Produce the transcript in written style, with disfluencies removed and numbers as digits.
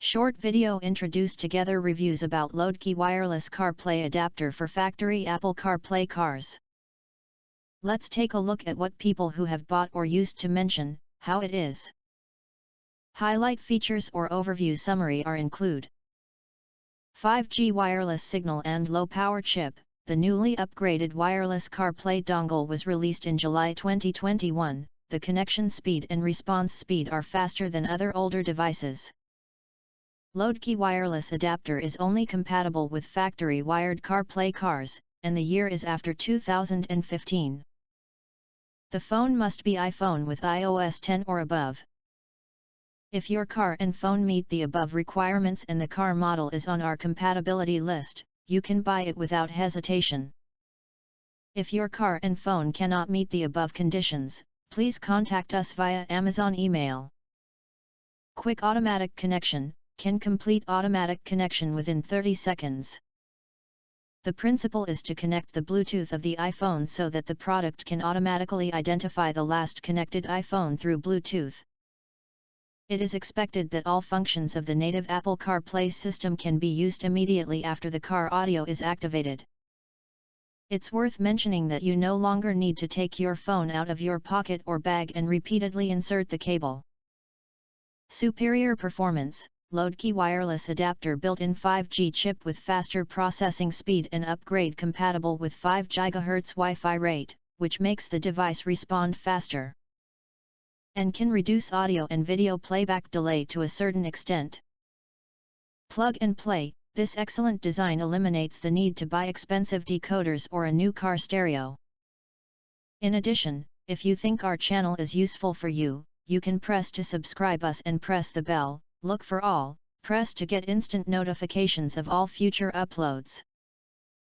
Short video introduced together reviews about Loadkey wireless CarPlay adapter for factory Apple CarPlay cars. Let's take a look at what people who have bought or used to mention how it is. Highlight features or overview summary are include 5G wireless signal and low power chip. The newly upgraded wireless CarPlay dongle was released in July 2021. The connection speed and response speed are faster than other older devices. Loadkey wireless adapter is only compatible with factory wired CarPlay cars, and the year is after 2015. The phone must be iPhone with iOS 10 or above. If your car and phone meet the above requirements and the car model is on our compatibility list, you can buy it without hesitation. If your car and phone cannot meet the above conditions, please contact us via Amazon email. Quick automatic connection, can complete automatic connection within 30 seconds. The principle is to connect the Bluetooth of the iPhone so that the product can automatically identify the last connected iPhone through Bluetooth. It is expected that all functions of the native Apple CarPlay system can be used immediately after the car audio is activated. It's worth mentioning that you no longer need to take your phone out of your pocket or bag and repeatedly insert the cable. Superior performance. Loadkey wireless adapter built-in 5G chip with faster processing speed and upgrade compatible with 5 GHz Wi-Fi rate, which makes the device respond faster. And can reduce audio and video playback delay to a certain extent. Plug and play. This excellent design eliminates the need to buy expensive decoders or a new car stereo. In addition, if you think our channel is useful for you, you can press to subscribe us and press the bell. Look for all, press to get instant notifications of all future uploads.